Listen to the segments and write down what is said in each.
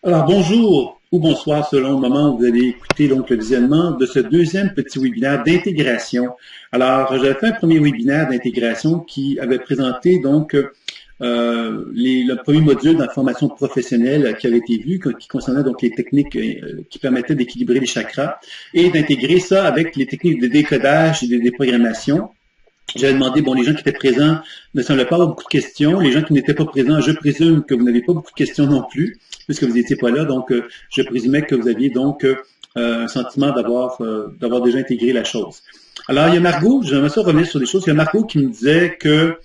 Alors, bonjour ou bonsoir selon le moment où vous allez écouter donc le visionnement de ce deuxième petit webinaire d'intégration. Alors, j'avais fait un premier webinaire d'intégration qui avait présenté donc le premier module d'information professionnelle qui avait été vu, qui concernait donc les techniques qui permettaient d'équilibrer les chakras et d'intégrer ça avec les techniques de décodage et de déprogrammation. J'avais demandé, bon, les gens qui étaient présents ne semblaient pas avoir beaucoup de questions. Les gens qui n'étaient pas présents, je présume que vous n'avez pas beaucoup de questions non plus, puisque vous n'étiez pas là. Donc, je présumais que vous aviez donc un sentiment d'avoir déjà intégré la chose. Alors, il y a Margot, j'aimerais ça revenir sur des choses. Il y a Margot qui me disait que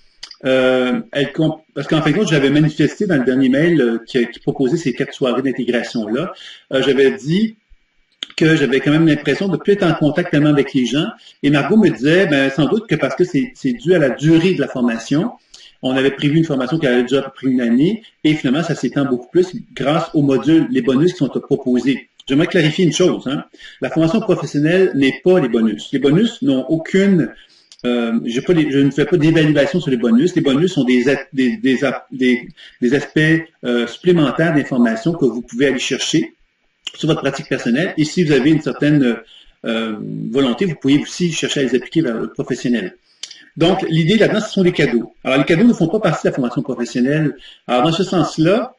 parce qu'en fin de compte, j'avais manifesté dans le dernier mail qui proposait ces 4 soirées d'intégration-là. J'avais dit que j'avais quand même l'impression de ne plus être en contact tellement avec les gens. Et Margot me disait, ben, sans doute que parce que c'est dû à la durée de la formation. On avait prévu une formation qui allait durer à peu près une année, et finalement, ça s'étend beaucoup plus grâce aux modules, les bonus qui sont proposés. J'aimerais clarifier une chose. La formation professionnelle n'est pas les bonus. Les bonus n'ont aucune... je ne fais pas d'évaluation sur les bonus. Les bonus sont des aspects supplémentaires d'information que vous pouvez aller chercher sur votre pratique personnelle. Et si vous avez une certaine volonté, vous pouvez aussi chercher à les appliquer vers le professionnel. Donc, l'idée là-dedans, ce sont les cadeaux. Alors, les cadeaux ne font pas partie de la formation professionnelle. Alors, dans ce sens-là,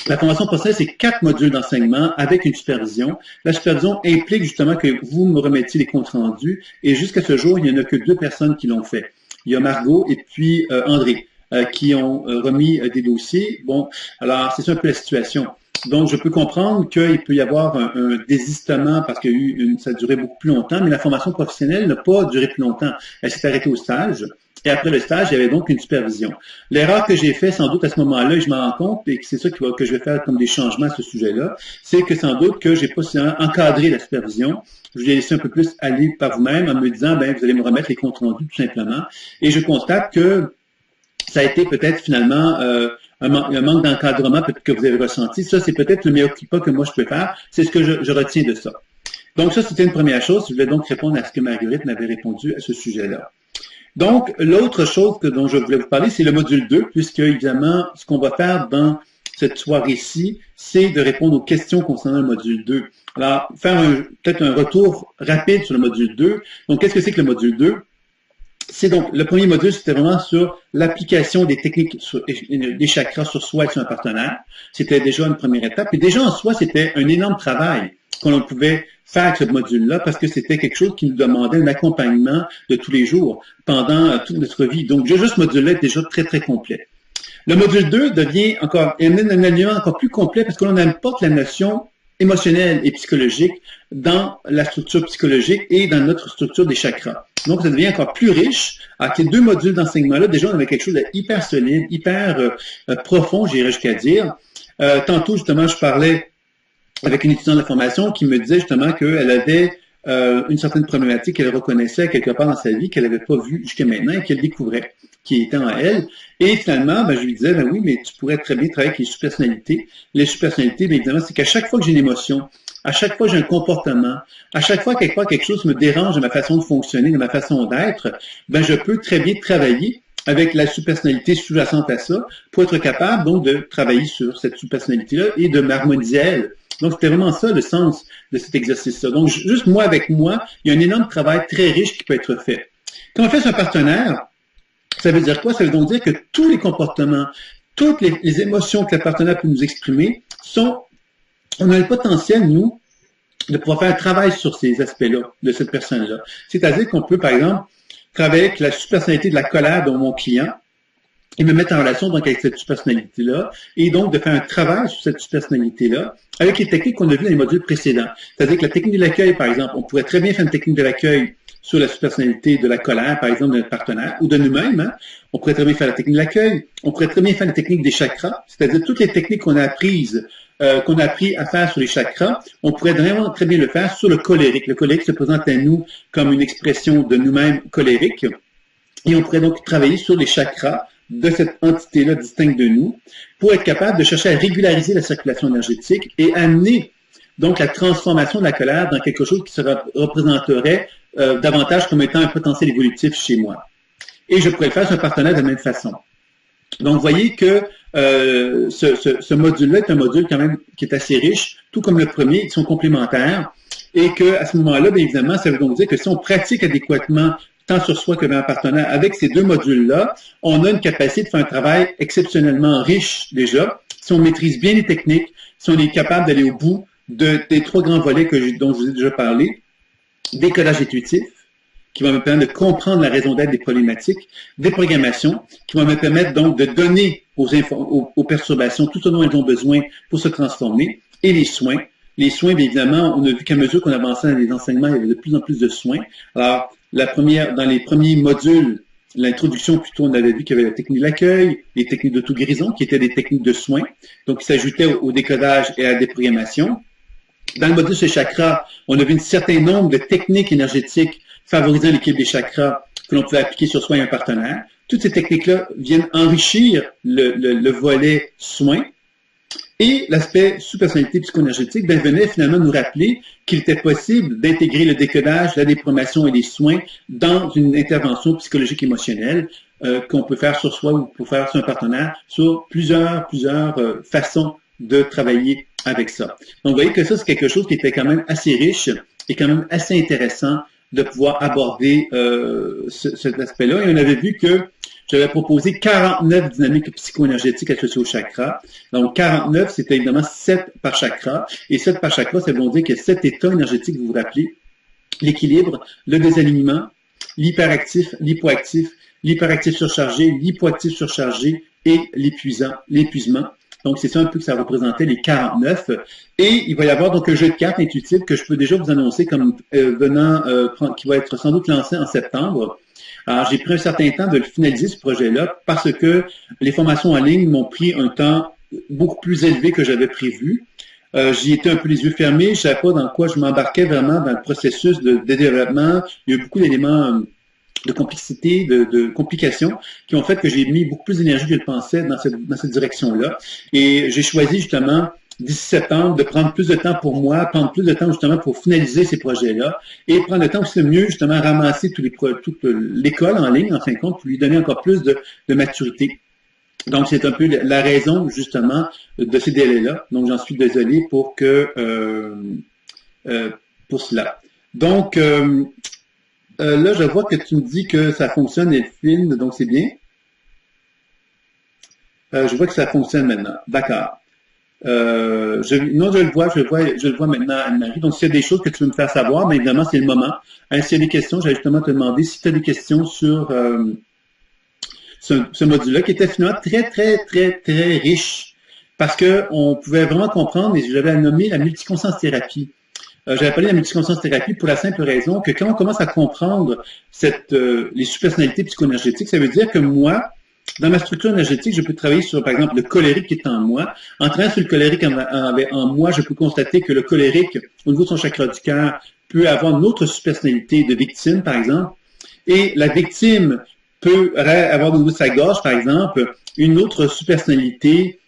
la formation professionnelle, c'est 4 modules d'enseignement avec une supervision. La supervision implique justement que vous me remettiez les comptes rendus. Et jusqu'à ce jour, il n'y en a que 2 personnes qui l'ont fait. Il y a Margot et puis André qui ont remis des dossiers. Bon, alors, c'est ça un peu la situation. Donc, je peux comprendre qu'il peut y avoir un désistement parce que ça a duré beaucoup plus longtemps, mais la formation professionnelle n'a pas duré plus longtemps. Elle s'est arrêtée au stage. Et après le stage, il y avait donc une supervision. L'erreur que j'ai fait sans doute à ce moment-là, et je m'en rends compte, et c'est ça que je vais faire comme des changements à ce sujet-là, c'est que sans doute que j'ai pas encadré la supervision. Je l'ai laissé un peu plus aller par vous-même en me disant, ben, vous allez me remettre les comptes rendus tout simplement. Et je constate que ça a été peut-être finalement un manque d'encadrement peut-être que vous avez ressenti. Ça, c'est peut-être le meilleur pas que moi je peux faire. C'est ce que je retiens de ça. Donc ça, c'était une première chose. Je vais donc répondre à ce que Marguerite m'avait répondu à ce sujet-là. Donc, l'autre chose dont je voulais vous parler, c'est le module 2, puisque évidemment, ce qu'on va faire dans cette soirée-ci, c'est de répondre aux questions concernant le module 2. Alors, faire peut-être un retour rapide sur le module 2. Donc, qu'est-ce que c'est que le module 2? C'est donc, le premier module, c'était vraiment sur l'application des techniques des chakras sur soi et sur un partenaire. C'était déjà une première étape. Et déjà en soi, c'était un énorme travail qu'on pouvait faire avec ce module-là parce que c'était quelque chose qui nous demandait un accompagnement de tous les jours pendant toute notre vie. Donc, juste ce module-là est déjà très, très complet. Le module 2 devient un élément encore plus complet parce que l'on importe la notion émotionnelle et psychologique dans la structure psychologique et dans notre structure des chakras. Donc, ça devient encore plus riche. Avec les 2 modules d'enseignement-là, déjà, on avait quelque chose d'hyper solide, hyper profond, j'irais jusqu'à dire. Tantôt, justement, je parlais avec une étudiante de formation qui me disait justement qu'elle avait une certaine problématique qu'elle reconnaissait quelque part dans sa vie, qu'elle n'avait pas vue jusqu'à maintenant et qu'elle découvrait, qui était en elle. Et finalement, je lui disais, ben oui, mais tu pourrais très bien travailler avec les sous-personnalités. Les sous-personnalités, bien évidemment, c'est qu'à chaque fois que j'ai une émotion, à chaque fois que j'ai un comportement, à chaque fois quelque chose me dérange de ma façon de fonctionner, de ma façon d'être, ben je peux très bien travailler avec la sous-personnalité sous-jacente à ça pour être capable donc de travailler sur cette sous-personnalité-là et de m'harmoniser à elle. Donc, c'était vraiment ça le sens de cet exercice-là. Donc, juste moi avec moi, il y a un énorme travail très riche qui peut être fait. Quand on fait sur un partenaire, ça veut dire quoi? Ça veut donc dire que tous les comportements, toutes les émotions que le partenaire peut nous exprimer on a le potentiel, nous, de pouvoir faire un travail sur ces aspects-là, de cette personne-là. C'est-à-dire qu'on peut, par exemple, travailler avec la sous-personnalité de la colère de mon client et me mettre en relation donc avec cette personnalité-là, et donc de faire un travail sur cette personnalité-là avec les techniques qu'on a vues dans les modules précédents. C'est-à-dire que la technique de l'accueil, par exemple, on pourrait très bien faire une technique de l'accueil sur la personnalité de la colère, par exemple, de notre partenaire, ou de nous-mêmes. On pourrait très bien faire la technique de l'accueil. On pourrait très bien faire la technique des chakras, c'est-à-dire toutes les techniques qu'on a apprises, qu'on a appris à faire sur les chakras, on pourrait vraiment très bien le faire sur le colérique. Le colérique se présente à nous comme une expression de nous-mêmes colérique, et on pourrait donc travailler sur les chakras de cette entité-là distincte de nous pour être capable de chercher à régulariser la circulation énergétique et amener donc la transformation de la colère dans quelque chose qui se représenterait davantage comme étant un potentiel évolutif chez moi. Et je pourrais le faire sur un partenaire de la même façon. Donc, vous voyez que ce module-là est un module quand même qui est assez riche, tout comme le premier, ils sont complémentaires, et que à ce moment-là, bien évidemment, ça veut donc dire que si on pratique adéquatement tant sur soi que dans un partenaire avec ces deux modules-là, on a une capacité de faire un travail exceptionnellement riche déjà. Si on maîtrise bien les techniques, si on est capable d'aller au bout des trois grands volets dont je vous ai déjà parlé, décodage intuitif, qui va me permettre de comprendre la raison d'être des problématiques, déprogrammation, qui va me permettre donc de donner aux perturbations tout ce dont elles ont besoin pour se transformer, et les soins. Les soins, bien évidemment, on a vu qu'à mesure qu'on avançait dans les enseignements, il y avait de plus en plus de soins. Alors, dans les premiers modules, l'introduction, plutôt, on avait vu qu'il y avait la technique de l'accueil, les techniques d'auto-guérison, qui étaient des techniques de soins, donc qui s'ajoutaient au décodage et à la déprogrammation. Dans le module sur les chakras, on a vu un certain nombre de techniques énergétiques favorisant l'équilibre des chakras que l'on pouvait appliquer sur soi et un partenaire. Toutes ces techniques-là viennent enrichir le volet soins. Et l'aspect sous-personnalité psycho-énergétique venait finalement nous rappeler qu'il était possible d'intégrer le décodage, la déprogrammation et les soins dans une intervention psychologique émotionnelle qu'on peut faire sur soi ou pour faire sur un partenaire sur plusieurs façons de travailler avec ça. Donc, vous voyez que ça, c'est quelque chose qui était quand même assez riche et quand même assez intéressant de pouvoir aborder cet aspect-là. Et on avait vu que j'avais proposé 49 dynamiques psycho-énergétiques associées au chakra. Donc, 49, c'était évidemment 7 par chakra. Et 7 par chakra, ça veut dire qu'il y a 7 états énergétiques, vous vous rappelez. L'équilibre, le désalignement, l'hyperactif, l'hypoactif, l'hyperactif surchargé, l'hypoactif surchargé et l'épuisement. Donc, c'est ça un peu que ça représentait les 49. Et il va y avoir donc un jeu de cartes intuitif que je peux déjà vous annoncer comme qui va être sans doute lancé en septembre. Alors, j'ai pris un certain temps de le finaliser, ce projet-là, parce que les formations en ligne m'ont pris un temps beaucoup plus élevé que j'avais prévu. J'y étais un peu les yeux fermés, je ne savais pas dans quoi je m'embarquais vraiment dans le processus de développement. Il y a eu beaucoup d'éléments de complexité, de complications, qui ont fait que j'ai mis beaucoup plus d'énergie que je le pensais dans cette direction-là. Et j'ai choisi justement, d'ici septembre, de prendre plus de temps pour moi, prendre plus de temps justement pour finaliser ces projets-là, et prendre le temps aussi de mieux justement ramasser toute l'école en ligne, en fin de compte, pour lui donner encore plus de maturité. Donc, c'est un peu la raison justement de ces délais-là. Donc, j'en suis désolé pour cela. Donc, là, je vois que tu me dis que ça fonctionne et le film, donc c'est bien. Je vois que ça fonctionne maintenant. D'accord. Je le vois maintenant, Anne-Marie. Donc, s'il y a des choses que tu veux me faire savoir, bien évidemment, c'est le moment. S'il y a des questions, j'allais justement te demander si tu as des questions sur ce module-là, qui était finalement très riche. Parce que on pouvait vraiment comprendre, et je l'avais nommé la multiconscience thérapie. J'avais parlé de la multiconscience thérapie pour la simple raison que quand on commence à comprendre les sous-personnalités psycho-énergétiques, ça veut dire que moi, dans ma structure énergétique, je peux travailler sur, par exemple, le colérique qui est en moi. En travaillant sur le colérique en moi, je peux constater que le colérique, au niveau de son chakra du cœur, peut avoir une autre sous-personnalité de victime, par exemple. Et la victime peut avoir au niveau de sa gorge, par exemple, une autre sous-personnalité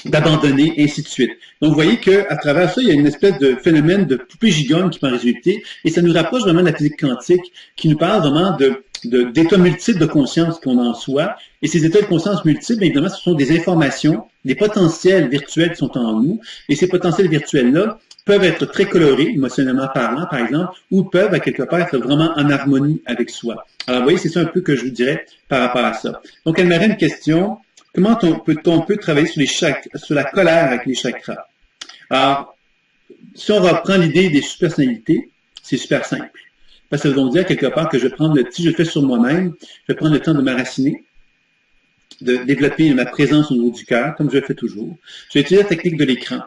d'abandonner, et ainsi de suite. Donc, vous voyez qu'à travers ça, il y a une espèce de phénomène de poupée gigogne qui peut en résulter, et ça nous rapproche vraiment de la physique quantique, qui nous parle vraiment d'états multiples de conscience qu'on a en soi. Et ces états de conscience multiples, évidemment, ce sont des informations, des potentiels virtuels qui sont en nous, et ces potentiels virtuels-là peuvent être très colorés, émotionnellement parlant, par exemple, ou peuvent, à quelque part, être vraiment en harmonie avec soi. Alors, vous voyez, c'est ça un peu que je vous dirais par rapport à ça. Donc, elle m'aurait une question. Comment on peut travailler sur la colère avec les chakras? Alors, si on reprend l'idée des super-personnalités, c'est super simple. Parce que ça veut donc dire quelque part que si je le fais sur moi-même, je vais prendre le temps de m'enraciner, de développer ma présence au niveau du cœur, comme je le fais toujours. Je vais utiliser la technique de l'écran.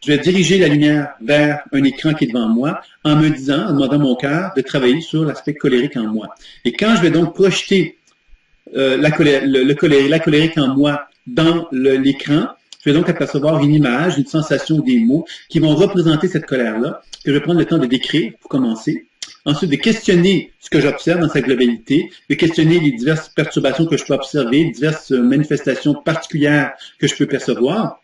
Je vais diriger la lumière vers un écran qui est devant moi en demandant à mon cœur de travailler sur l'aspect colérique en moi. Et quand je vais donc projeter la colérique en moi dans l'écran, je vais donc apercevoir une image, une sensation, des mots qui vont représenter cette colère-là, que je vais prendre le temps de décrire pour commencer. Ensuite, de questionner ce que j'observe dans sa globalité, de questionner les diverses perturbations que je peux observer, les diverses manifestations particulières que je peux percevoir.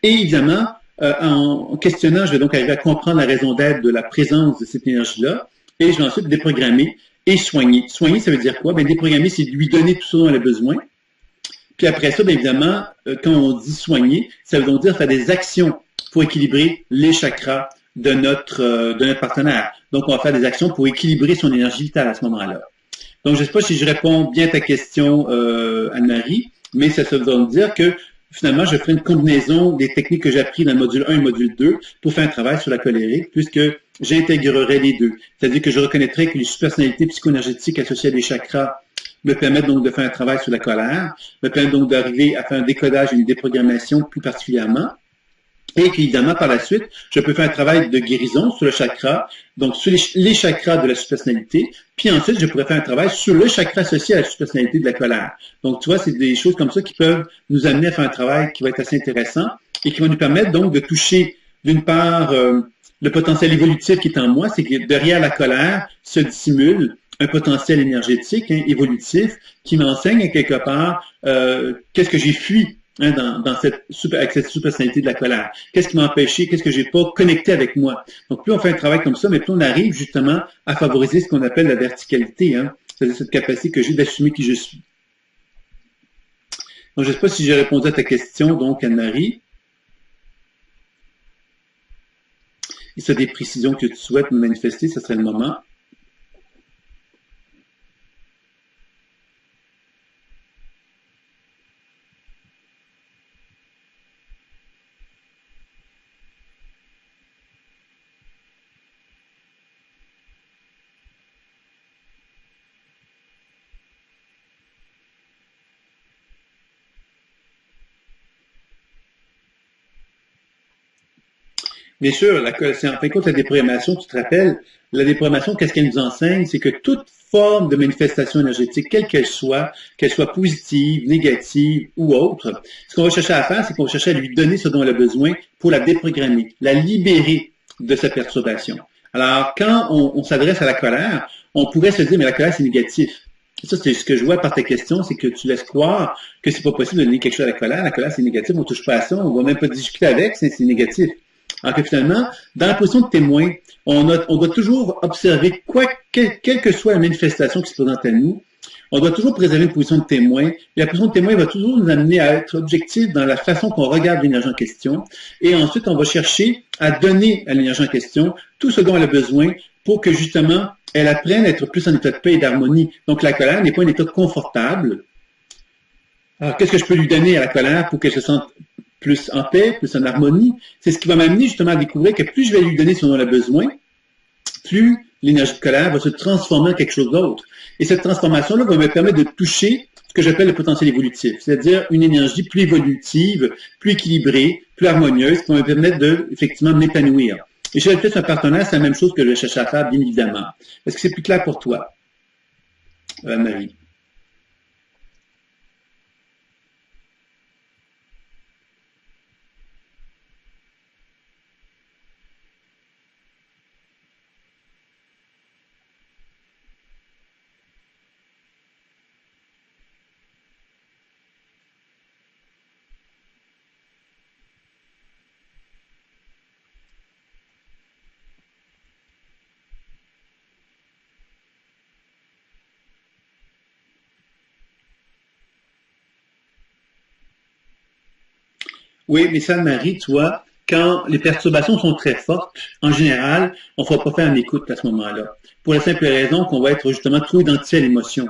Et évidemment, en questionnant, je vais donc arriver à comprendre la raison d'être de la présence de cette énergie-là, et je vais ensuite déprogrammer et soigner. Soigner, ça veut dire quoi? Bien, déprogrammer, c'est lui donner tout ce dont elle a besoin. Puis après ça, bien évidemment, quand on dit soigner, ça veut donc dire faire des actions pour équilibrer les chakras de notre partenaire. Donc, on va faire des actions pour équilibrer son énergie vitale à ce moment-là. Donc, je ne sais pas si je réponds bien à ta question, Anne-Marie, mais ça veut donc dire que finalement, je ferai une combinaison des techniques que j'ai apprises dans le module 1 et le module 2 pour faire un travail sur la colérique, puisque j'intégrerai les deux. C'est-à-dire que je reconnaîtrai que les sous-personnalités psycho-énergétiques associées à des chakras me permettent donc de faire un travail sur la colère, me permettent donc d'arriver à faire un décodage et une déprogrammation plus particulièrement. Et qu'évidemment, par la suite, je peux faire un travail de guérison sur le chakra, donc sur les chakras de la sous-personnalité, puis ensuite, je pourrais faire un travail sur le chakra associé à la sous-personnalité de la colère. Donc, tu vois, c'est des choses comme ça qui peuvent nous amener à faire un travail qui va être assez intéressant et qui va nous permettre donc de toucher, d'une part, le potentiel évolutif qui est en moi, c'est que derrière la colère se dissimule un potentiel énergétique, évolutif, qui m'enseigne à quelque part qu'est-ce que j'ai fui avec cette sous-personnalité de la colère. Qu'est-ce qui m'a empêché? Qu'est-ce que j'ai pas connecté avec moi? Donc, plus on fait un travail comme ça, mais plus on arrive justement à favoriser ce qu'on appelle la verticalité, c'est-à-dire cette capacité que j'ai d'assumer qui je suis. Donc, je ne sais pas si j'ai répondu à ta question, donc, Anne-Marie. Et si tu as des précisions que tu souhaites me manifester, ce serait le moment. Bien sûr, c'est en fin de compte la déprogrammation, tu te rappelles, la déprogrammation, qu'est-ce qu'elle nous enseigne? C'est que toute forme de manifestation énergétique, quelle qu'elle soit positive, négative ou autre, ce qu'on va chercher à faire, c'est qu'on va chercher à lui donner ce dont elle a besoin pour la déprogrammer, la libérer de sa perturbation. Alors, quand on s'adresse à la colère, on pourrait se dire, mais la colère, c'est négatif. Ça, c'est ce que je vois par ta question, c'est que tu laisses croire que c'est pas possible de donner quelque chose à la colère, c'est négatif, on touche pas à ça, on va même pas discuter avec, c'est négatif. Alors que finalement, dans la position de témoin, on doit toujours observer quelle que soit la manifestation qui se présente à nous, on doit toujours préserver une position de témoin. Et la position de témoin va toujours nous amener à être objectif dans la façon qu'on regarde l'énergie en question. Et ensuite, on va chercher à donner à l'énergie en question tout ce dont elle a besoin pour que justement, elle apprenne à être plus en état de paix et d'harmonie. Donc, la colère n'est pas un état confortable. Alors, qu'est-ce que je peux lui donner à la colère pour qu'elle se sente plus en paix, plus en harmonie? C'est ce qui va m'amener justement à découvrir que plus je vais lui donner ce dont elle a besoin, plus l'énergie de colère va se transformer en quelque chose d'autre. Et cette transformation-là va me permettre de toucher ce que j'appelle le potentiel évolutif, c'est-à-dire une énergie plus évolutive, plus équilibrée, plus harmonieuse, qui va me permettre de, effectivement, m'épanouir. Et chez peut-être un partenaire, c'est la même chose que je cherche à faire, bien évidemment. Est-ce que c'est plus clair pour toi, Marie? Oui, mais ça, Marie, tu vois, quand les perturbations sont très fortes, en général, on ne va pas faire une écoute à ce moment-là. Pour la simple raison qu'on va être justement trop identifié à l'émotion.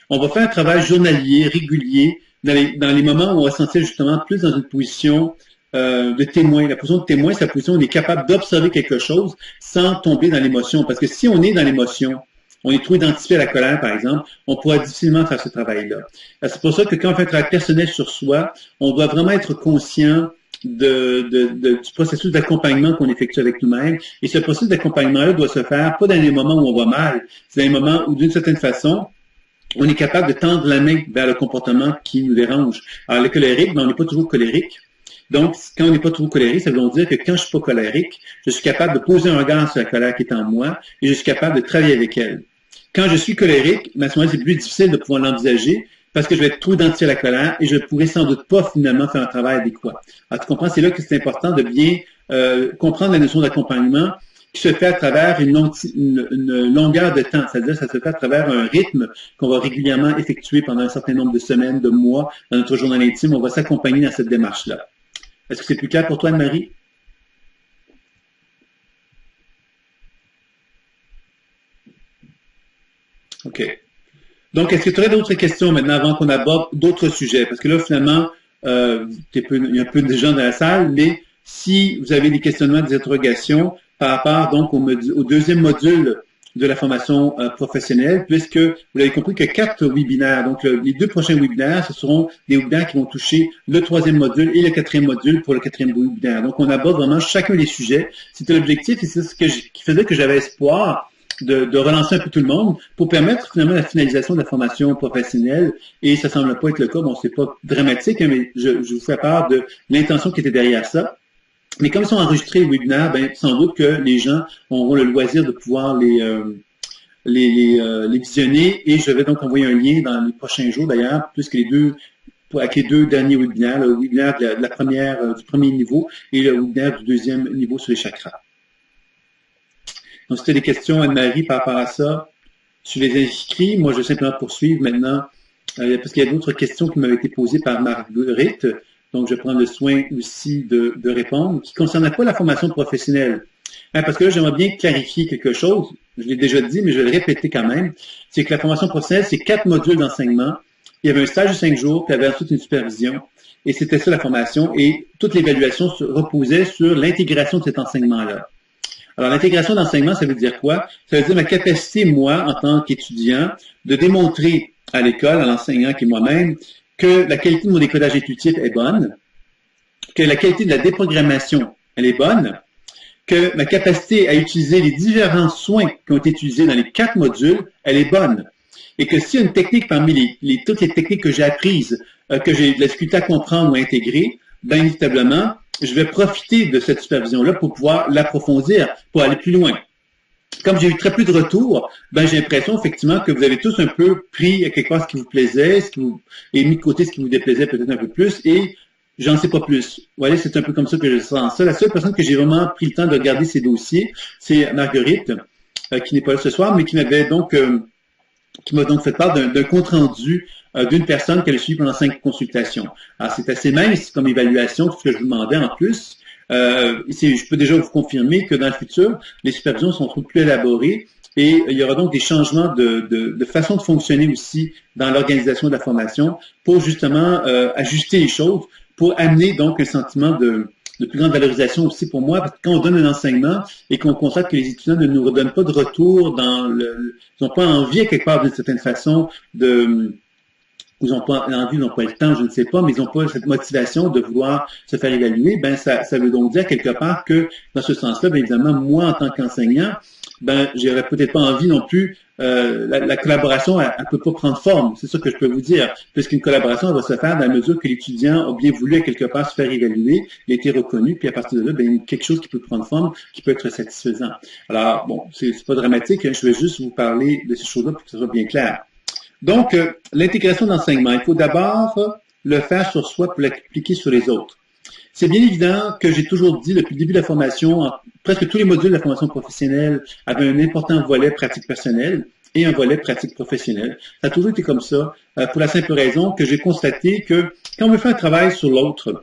On va faire un travail journalier, régulier, dans les moments où on va se sentir justement plus dans une position de témoin. La position de témoin, c'est la position où on est capable d'observer quelque chose sans tomber dans l'émotion. Parce que si on est dans l'émotion, on est trop identifié à la colère, par exemple, on pourra difficilement faire ce travail-là. C'est pour ça que quand on fait un travail personnel sur soi, on doit vraiment être conscient du processus d'accompagnement qu'on effectue avec nous-mêmes. Et ce processus d'accompagnement-là doit se faire pas dans les moments où on va mal, c'est dans les moments où, d'une certaine façon, on est capable de tendre la main vers le comportement qui nous dérange. Alors, le colérique, on n'est pas toujours colérique. Donc, quand on n'est pas toujours colérique, ça veut dire que quand je suis pas colérique, je suis capable de poser un regard sur la colère qui est en moi et je suis capable de travailler avec elle. Quand je suis colérique, à ce moment-là, c'est plus difficile de pouvoir l'envisager parce que je vais être trop identifié à la colère et je ne pourrai sans doute pas finalement faire un travail adéquat. Alors, tu comprends, c'est là que c'est important de bien comprendre la notion d'accompagnement qui se fait à travers une longueur de temps, c'est-à-dire ça se fait à travers un rythme qu'on va régulièrement effectuer pendant un certain nombre de semaines, de mois dans notre journal intime. On va s'accompagner dans cette démarche-là. Est-ce que c'est plus clair pour toi, Anne-Marie? OK. Donc, est-ce que tu aurais d'autres questions maintenant avant qu'on aborde d'autres sujets? Parce que là, finalement, il y a un peu de gens dans la salle, mais si vous avez des questionnements, des interrogations par rapport donc au deuxième module de la formation professionnelle, puisque vous l'avez compris qu'il y a 4 webinaires. Donc, les 2 prochains webinaires, ce seront des webinaires qui vont toucher le 3e module et le 4e module pour le 4e webinaire. Donc, on aborde vraiment chacun des sujets. C'était l'objectif et c'est ce qui faisait que j'avais espoir de relancer un peu tout le monde pour permettre finalement la finalisation de la formation professionnelle. Et ça semble pas être le cas. Bon, c'est pas dramatique, hein, mais je vous fais part de l'intention qui était derrière ça. Mais comme ils sont enregistrés les webinaires, ben, sans doute que les gens auront le loisir de pouvoir les visionner. Et je vais donc envoyer un lien dans les prochains jours d'ailleurs, puisque avec les 2 derniers webinaires, le webinaire de la première, du premier niveau et le webinaire du 2e niveau sur les chakras. Donc, si tu as des questions, Anne-Marie, par rapport à ça, tu les inscris. Moi, je vais simplement poursuivre maintenant, parce qu'il y a d'autres questions qui m'avaient été posées par Marguerite. Donc, je prends le soin aussi de répondre, qui ne concernaient pas la formation professionnelle. Parce que là, j'aimerais bien clarifier quelque chose. Je l'ai déjà dit, mais je vais le répéter quand même. C'est que la formation professionnelle, c'est 4 modules d'enseignement. Il y avait un stage de 5 jours, puis il y avait ensuite une supervision. Et c'était ça la formation. Et toute l'évaluation se reposait sur l'intégration de cet enseignement-là. Alors, l'intégration d'enseignement, ça veut dire quoi? Ça veut dire ma capacité, moi, en tant qu'étudiant, de démontrer à l'école, à l'enseignant qui est moi-même, que la qualité de mon décodage intuitif est bonne, que la qualité de la déprogrammation, elle est bonne, que ma capacité à utiliser les différents soins qui ont été utilisés dans les 4 modules, elle est bonne. Et que s'il y a une technique parmi toutes les techniques que j'ai apprises, que j'ai de la difficulté à comprendre ou à intégrer, bien évitablement, je vais profiter de cette supervision-là pour pouvoir l'approfondir, pour aller plus loin. Comme j'ai eu très peu de retours, ben j'ai l'impression effectivement que vous avez tous un peu pris à quelque part ce qui vous plaisait, et mis de côté ce qui vous déplaisait peut-être un peu plus, et j'en sais pas plus. Vous voyez, c'est un peu comme ça que je sens ça. La seule personne que j'ai vraiment pris le temps de regarder ces dossiers, c'est Marguerite, qui n'est pas là ce soir, mais qui m'a donc fait part d'un compte-rendu d'une personne qu'elle a suivi pendant 5 consultations. Alors, c'est assez mince comme évaluation, tout ce que je vous demandais en plus. Je peux déjà vous confirmer que dans le futur, les supervisions seront plus élaborées et il y aura donc des changements de façon de fonctionner aussi dans l'organisation de la formation pour justement ajuster les choses, pour amener donc un sentiment de plus grande valorisation aussi pour moi, parce que quand on donne un enseignement et qu'on constate que les étudiants ne nous redonnent pas de retour ils n'ont pas envie, quelque part, d'une certaine façon, ils n'ont pas envie, ils n'ont pas le temps, je ne sais pas, mais ils n'ont pas cette motivation de vouloir se faire évaluer, ben ça veut donc dire quelque part que, dans ce sens-là, bien évidemment, moi, en tant qu'enseignant, ben, j'aurais peut-être pas envie non plus, la collaboration, elle peut pas prendre forme, c'est ça que je peux vous dire, puisqu'une collaboration, elle va se faire dans la mesure que l'étudiant a bien voulu, à quelque part, se faire évaluer, il a été reconnu, puis à partir de là, ben, quelque chose qui peut prendre forme, qui peut être satisfaisant. Alors, bon, c'est pas dramatique, hein, je vais juste vous parler de ces choses-là pour que ce soit bien clair. Donc, l'intégration d'enseignement, il faut d'abord le faire sur soi pour l'appliquer sur les autres. C'est bien évident que j'ai toujours dit depuis le début de la formation, presque tous les modules de la formation professionnelle avaient un important volet pratique personnelle et un volet pratique professionnelle. Ça a toujours été comme ça, pour la simple raison que j'ai constaté que quand on veut faire un travail sur l'autre,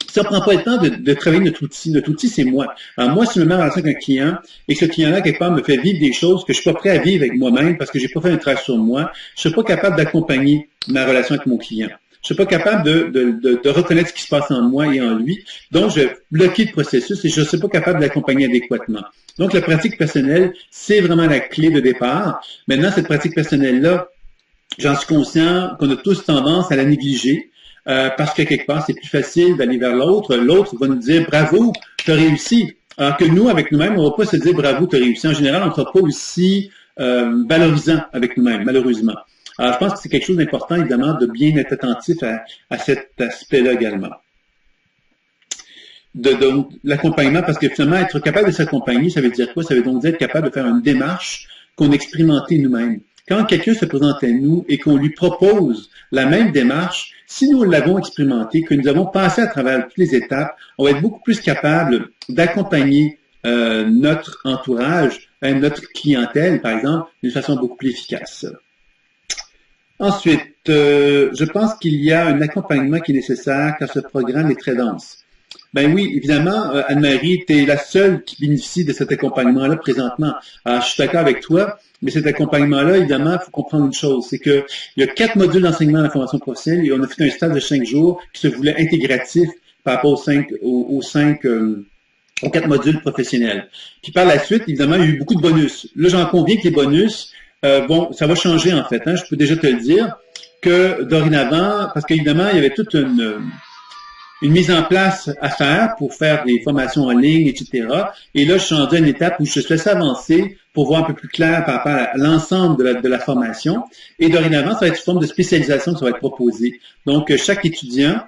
si on ne prend pas le temps de travailler notre outil, c'est moi. Alors moi, si je me mets en relation avec un client et que ce client-là, quelque part, me fait vivre des choses que je ne suis pas prêt à vivre avec moi-même parce que j'ai pas fait un travail sur moi, je ne suis pas capable d'accompagner ma relation avec mon client. Je ne suis pas capable de reconnaître ce qui se passe en moi et en lui. Donc, je vais bloquer le processus et je ne suis pas capable d'accompagner adéquatement. Donc, la pratique personnelle, c'est vraiment la clé de départ. Maintenant, cette pratique personnelle-là, j'en suis conscient qu'on a tous tendance à la négliger. Parce que quelque part, c'est plus facile d'aller vers l'autre. L'autre va nous dire « bravo, tu as réussi ». Alors que nous, avec nous-mêmes, on ne va pas se dire « bravo, tu as réussi ». En général, on ne sera pas aussi valorisant avec nous-mêmes, malheureusement. Alors, je pense que c'est quelque chose d'important, évidemment, de bien être attentif à cet aspect-là également. Donc, l'accompagnement, parce que finalement, être capable de s'accompagner, ça veut dire quoi? Ça veut donc dire être capable de faire une démarche qu'on a expérimentée nous-mêmes. Quand quelqu'un se présente à nous et qu'on lui propose la même démarche, si nous l'avons expérimenté, que nous avons passé à travers toutes les étapes, on va être beaucoup plus capable d'accompagner notre entourage, notre clientèle, par exemple, d'une façon beaucoup plus efficace. Ensuite, je pense qu'il y a un accompagnement qui est nécessaire car ce programme est très dense. Ben oui, évidemment, Anne-Marie, tu es la seule qui bénéficie de cet accompagnement-là présentement. Alors, je suis d'accord avec toi, mais cet accompagnement-là, évidemment, il faut comprendre une chose, c'est que il y a 4 modules d'enseignement à la formation professionnelle et on a fait un stage de 5 jours qui se voulait intégratif par rapport aux 4 modules professionnels. Puis par la suite, évidemment, il y a eu beaucoup de bonus. Là, j'en conviens que les bonus, bon, ça va changer en fait, hein, je peux déjà te le dire, que dorénavant, parce qu'évidemment, il y avait toute une mise en place à faire pour faire des formations en ligne, etc. Et là, je suis rendu à une étape où je suis laissé avancer pour voir un peu plus clair par rapport à l'ensemble de la formation. Et dorénavant, ça va être une forme de spécialisation qui va être proposée. Donc, chaque étudiant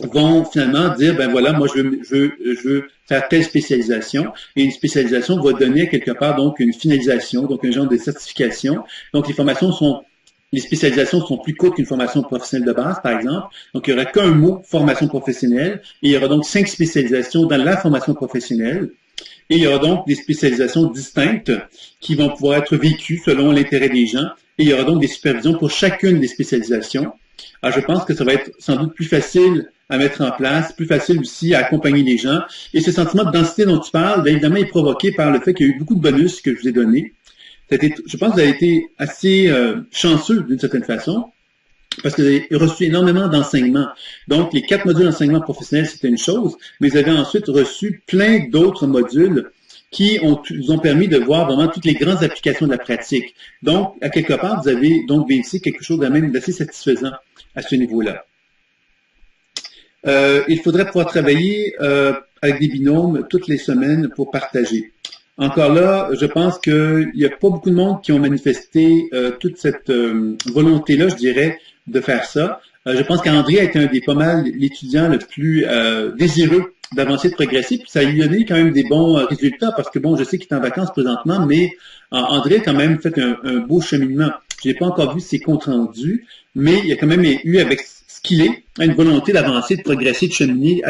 vont finalement dire, ben voilà, moi je veux faire telle spécialisation, et une spécialisation va donner quelque part donc une finalisation, donc un genre de certification. Donc les spécialisations sont plus courtes qu'une formation professionnelle de base, par exemple. Donc, il n'y aura qu'un mot formation professionnelle, et il y aura donc 5 spécialisations dans la formation professionnelle. Et il y aura donc des spécialisations distinctes qui vont pouvoir être vécues selon l'intérêt des gens. Et il y aura donc des supervisions pour chacune des spécialisations. Alors, je pense que ça va être sans doute plus facile à mettre en place, plus facile aussi à accompagner les gens. Et ce sentiment de densité dont tu parles, bien évidemment, est provoqué par le fait qu'il y a eu beaucoup de bonus que je vous ai donnés. Je pense que vous avez été assez chanceux d'une certaine façon, parce que vous avez reçu énormément d'enseignements. Donc, les 4 modules d'enseignement professionnel, c'était une chose, mais vous avez ensuite reçu plein d'autres modules qui vous ont permis de voir vraiment toutes les grandes applications de la pratique. Donc, à quelque part, vous avez donc bénéficié de quelque chose d'assez satisfaisant à ce niveau-là. Il faudrait pouvoir travailler avec des binômes toutes les semaines pour partager. Encore là, je pense qu'il n'y a pas beaucoup de monde qui ont manifesté toute cette volonté-là, je dirais, de faire ça. Je pense qu'André a été un des pas mal l'étudiant le plus désireux d'avancer, de progresser, puis ça a donné quand même des bons résultats, parce que bon, je sais qu'il est en vacances présentement, mais André a quand même fait un beau cheminement. Je n'ai pas encore vu ses comptes rendus, mais il a quand même eu avec ce qu'il est, une volonté d'avancer, de progresser, de cheminer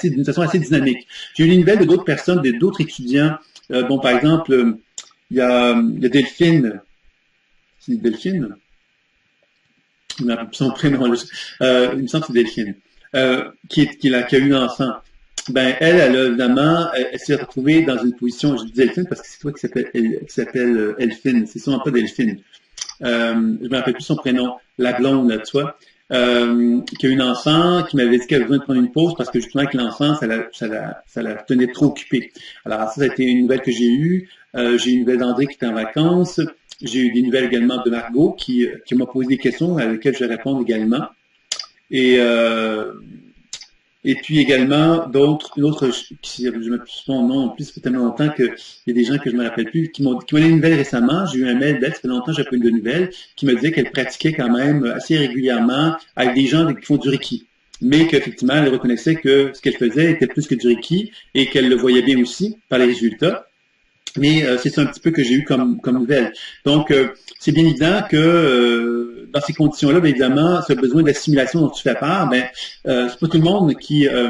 d'une façon assez dynamique. J'ai eu une nouvelle de d'autres personnes, d'autres étudiants. Bon, par exemple, il y a Delphine. C'est Delphine? Il me son prénom. Il me semble que c'est Delphine. Qui a eu un enfant. Ben, elle a évidemment, elle s'est retrouvée dans une position, je dis Delphine parce que c'est toi qui s'appelle Elphine. C'est sûrement pas Delphine. Je me rappelle plus son prénom. La blonde, là, tu vois. Qui a eu un enfant, qui m'avait dit qu'elle avait besoin de prendre une pause parce que justement avec l'enfant, ça la tenait trop occupée. Alors ça a été une nouvelle que j'ai eue. J'ai eu une nouvelle d'André qui était en vacances. J'ai eu des nouvelles également de Margot qui m'a posé des questions à lesquelles je réponds également. Et puis également une autre, je ne me plus son nom, en plus, ça fait tellement longtemps qu'il y a des gens que je ne me rappelle plus, qui m'ont donné une nouvelle récemment. J'ai eu un mail d'elle, ça fait longtemps que je n'ai pas eu de nouvelles, qui me disait qu'elle pratiquait quand même assez régulièrement avec des gens qui font du Reiki. Mais qu'effectivement, elle reconnaissait que ce qu'elle faisait était plus que du Reiki et qu'elle le voyait bien aussi par les résultats. Mais c'est ça un petit peu que j'ai eu comme nouvelle. Donc, c'est bien évident que dans ces conditions-là, bien évidemment, ce besoin d'assimilation dont tu fais part, ben, c'est pas tout le monde qui a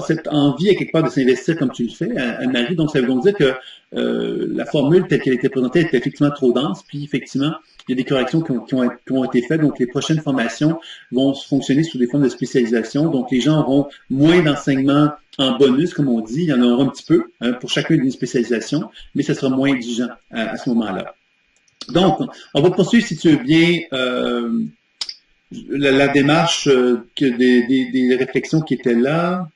cette envie à quelque part de s'investir comme tu le fais, Anne-Marie. Donc, ça veut donc dire que la formule telle qu'elle était présentée était effectivement trop dense, puis effectivement, il y a des corrections qui ont été faites. Donc, les prochaines formations vont fonctionner sous des formes de spécialisation. Donc, les gens auront moins d'enseignements en bonus, comme on dit. Il y en aura un petit peu pour chacune d'une spécialisation, mais ça sera moins exigeant à ce moment-là. Donc, on va poursuivre, si tu veux bien, la démarche des réflexions qui étaient là.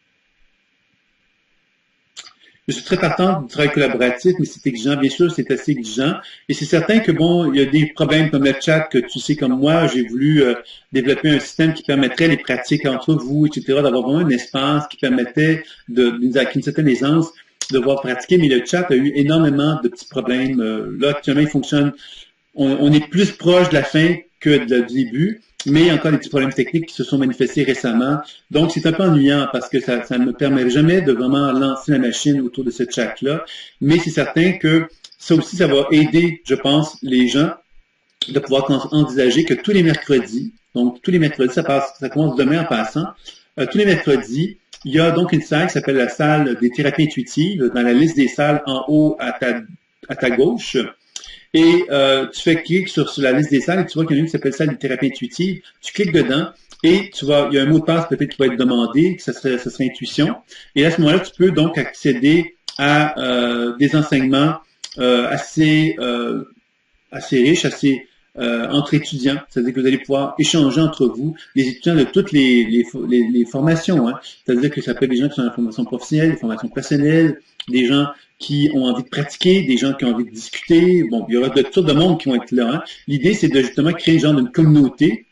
Je suis très partant du travail collaboratif, mais c'est exigeant, bien sûr, c'est assez exigeant. Et c'est certain que, bon, il y a des problèmes comme le chat, que tu sais comme moi, j'ai voulu développer un système qui permettrait les pratiques entre vous, etc., d'avoir vraiment un espace qui permettait, avec une certaine aisance, de pouvoir pratiquer. Mais le chat a eu énormément de petits problèmes. Là, actuellement, il fonctionne. On est plus proche de la fin que du début. Mais il y a encore des petits problèmes techniques qui se sont manifestés récemment. Donc, c'est un peu ennuyant parce que ça ne me permet jamais de vraiment lancer la machine autour de ce chat-là. Mais c'est certain que ça aussi, ça va aider, je pense, les gens de pouvoir envisager que tous les mercredis, donc tous les mercredis, ça commence demain en passant, tous les mercredis, il y a donc une salle qui s'appelle la salle des thérapies intuitives, dans la liste des salles en haut à ta gauche. Et tu fais clic sur la liste des salles et tu vois qu'il y en a une qui s'appelle salle des thérapies intuitives. Tu cliques dedans et il y a un mot de passe peut-être qui va être demandé, que ça serait intuition. Et à ce moment-là, tu peux donc accéder à des enseignements assez riches, assez entre étudiants, c'est-à-dire que vous allez pouvoir échanger entre vous, les étudiants de toutes les formations, hein. C'est-à-dire que ça peut être des gens qui sont dans la formation professionnelle, des formations personnelles, des gens qui ont envie de pratiquer, des gens qui ont envie de discuter. Bon, il y aura de toutes sortes de monde qui vont être là. Hein. L'idée, c'est de justement créer une genre d'une communauté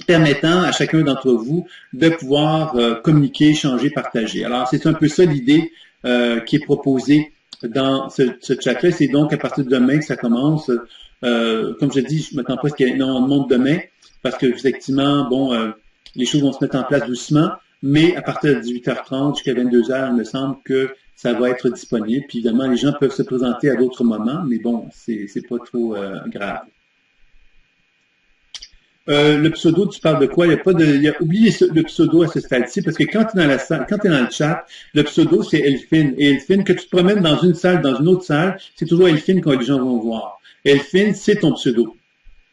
permettant à chacun d'entre vous de pouvoir communiquer, échanger, partager. Alors, c'est un peu ça l'idée qui est proposée dans ce chat-là. C'est donc à partir de demain que ça commence. Comme je dis, je ne m'attends pas à ce qu'il y ait énormément de monde demain, parce que effectivement, bon, les choses vont se mettre en place doucement, mais à partir de 18h30 jusqu'à 22h, il me semble que ça va être disponible. Puis évidemment, les gens peuvent se présenter à d'autres moments, mais bon, c'est pas trop grave. Le pseudo, tu parles de quoi? Oubliez le pseudo à ce stade-ci, parce que quand tu es dans la salle, quand tu es dans le chat, le pseudo, c'est Elfin. Et Elfin, que tu te promènes dans une salle, dans une autre salle, c'est toujours Elfin que les gens vont voir. Elfin, c'est ton pseudo.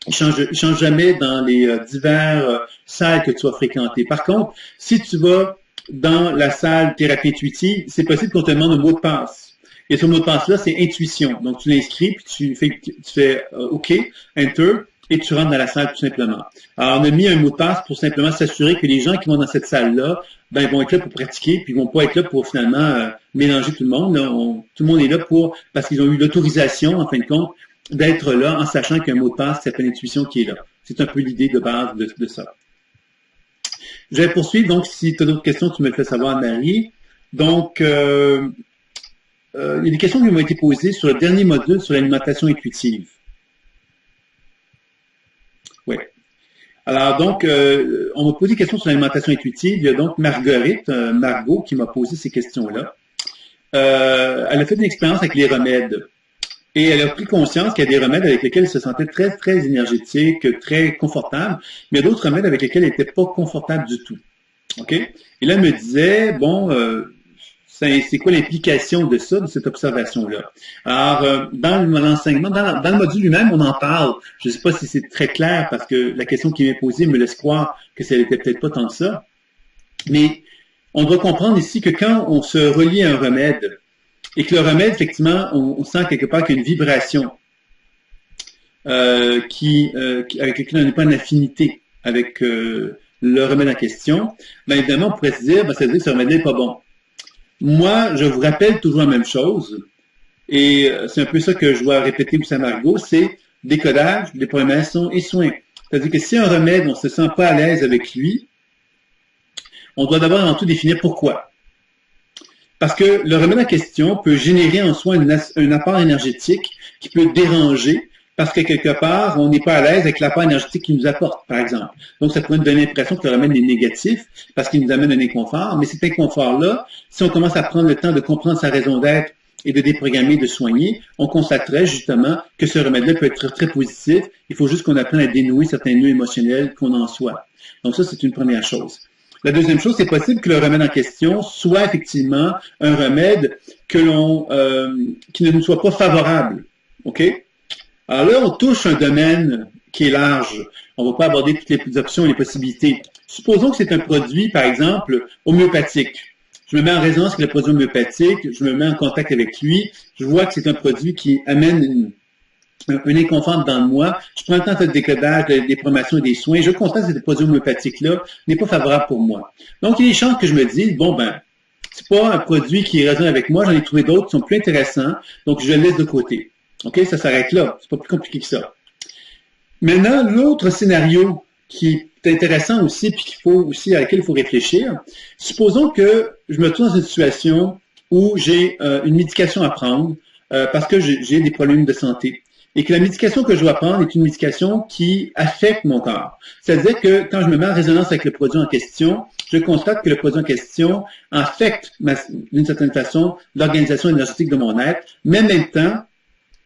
Il change jamais dans les divers salles que tu vas fréquenter. Par contre, si tu vas dans la salle thérapie intuitive, c'est possible qu'on te demande un mot de passe. Et ce mot de passe-là, c'est intuition. Donc, tu l'inscris, puis tu fais OK, Enter, et tu rentres dans la salle tout simplement. Alors, on a mis un mot de passe pour simplement s'assurer que les gens qui vont dans cette salle-là, ben, ils vont être là pour pratiquer, puis ils vont pas être là pour finalement mélanger tout le monde. Là, tout le monde est là parce qu'ils ont eu l'autorisation, en fin de compte, d'être là en sachant qu'il y a un mot de passe, c'est une intuition qui est là. C'est un peu l'idée de base de ça. Je vais poursuivre, donc si tu as d'autres questions, tu me le fais savoir, Marie. Donc, il y a des questions qui m'ont été posées sur le dernier module sur l'alimentation intuitive. Oui. Alors, donc, on m'a posé des questions sur l'alimentation intuitive. Il y a donc Margot, qui m'a posé ces questions-là. Elle a fait une expérience avec les remèdes. Et elle a pris conscience qu'il y a des remèdes avec lesquels elle se sentait très, très énergétique, très confortable, mais il y a d'autres remèdes avec lesquels elle n'était pas confortable du tout. OK? Et là, elle me disait, bon, c'est quoi l'implication de ça, de cette observation-là? Alors, dans l'enseignement, dans le module lui-même, on en parle. Je ne sais pas si c'est très clair, parce que la question qui m'est posée me laisse croire que ça n'était peut-être pas tant que ça. Mais on doit comprendre ici que quand on se relie à un remède, et que le remède, effectivement, on sent quelque part qu'il y a une vibration avec laquelle on n'est pas en affinité avec le remède en question, bien évidemment, on pourrait se dire, ça veut dire que ce remède-là n'est pas bon. Moi, je vous rappelle toujours la même chose, et c'est un peu ça que je dois répéter aussi à Margot, c'est décodage, déprogrammation et soins. C'est-à-dire que si un remède, on ne se sent pas à l'aise avec lui, on doit d'abord avant tout définir pourquoi. Parce que le remède en question peut générer en soi un apport énergétique qui peut déranger parce que quelque part, on n'est pas à l'aise avec l'apport énergétique qu'il nous apporte, par exemple. Donc, ça pourrait nous donner l'impression que le remède est négatif parce qu'il nous amène un inconfort, mais cet inconfort-là, si on commence à prendre le temps de comprendre sa raison d'être et de déprogrammer, de soigner, on constaterait justement que ce remède-là peut être très positif. Il faut juste qu'on apprenne à dénouer certains nœuds émotionnels qu'on en soit. Donc ça, c'est une première chose. La deuxième chose, c'est possible que le remède en question soit effectivement un remède qui ne nous soit pas favorable. OK? Alors là, on touche un domaine qui est large. On ne va pas aborder toutes les options et les possibilités. Supposons que c'est un produit, par exemple, homéopathique. Je me mets en résonance avec le produit homéopathique, je me mets en contact avec lui, je vois que c'est un produit qui amène un inconfort dans moi, je prends le temps de faire le décodage, des promotions et des soins, je constate que ce produit homéopathique-là n'est pas favorable pour moi. Donc, il y a des chances que je me dise, bon, c'est pas un produit qui résonne avec moi, j'en ai trouvé d'autres qui sont plus intéressants, donc je le laisse de côté. OK? Ça s'arrête là. C'est pas plus compliqué que ça. Maintenant, l'autre scénario qui est intéressant aussi, puis à laquelle il faut réfléchir, supposons que je me trouve dans une situation où j'ai une médication à prendre parce que j'ai des problèmes de santé. Et que la médication que je dois prendre est une médication qui affecte mon corps. C'est-à-dire que quand je me mets en résonance avec le produit en question, je constate que le produit en question affecte, d'une certaine façon, l'organisation énergétique de mon être, mais en même temps,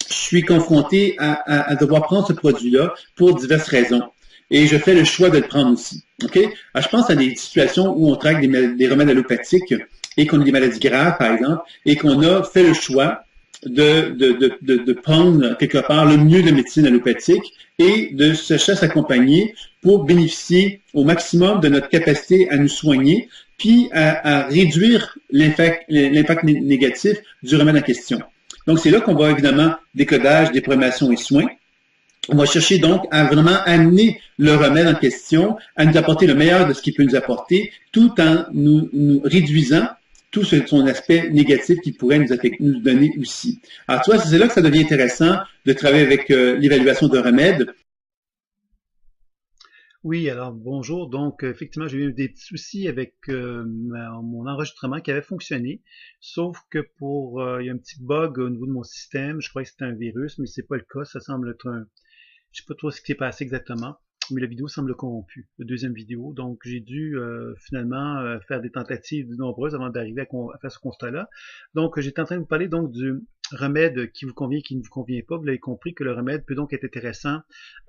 je suis confronté à devoir prendre ce produit-là pour diverses raisons. et je fais le choix de le prendre aussi. OK? Alors, je pense à des situations où on traque des remèdes allopathiques et qu'on a des maladies graves, par exemple, et qu'on a fait le choix de prendre quelque part le mieux de médecine allopathique et de chercher à s'accompagner pour bénéficier au maximum de notre capacité à nous soigner, puis à réduire l'impact négatif du remède en question. Donc, c'est là qu'on va évidemment décodage, déprogrammation et soins. On va chercher donc à vraiment amener le remède en question, à nous apporter le meilleur de ce qu'il peut nous apporter, tout en nous réduisant tout son aspect négatif qu'il pourrait nous donner aussi. Alors, tu vois, c'est là que ça devient intéressant de travailler avec l'évaluation d'un remède. Oui, alors bonjour. Donc, effectivement, j'ai eu des petits soucis avec mon enregistrement qui avait fonctionné, sauf que il y a un petit bug au niveau de mon système. Je croyais que c'était un virus, mais c'est pas le cas. Ça semble être je sais pas trop ce qui s'est passé exactement, mais la vidéo semble corrompue, la deuxième vidéo. Donc, j'ai dû finalement faire des tentatives nombreuses avant d'arriver à faire ce constat-là. Donc, j'étais en train de vous parler donc du remède qui vous convient et qui ne vous convient pas. Vous l'avez compris que le remède peut donc être intéressant.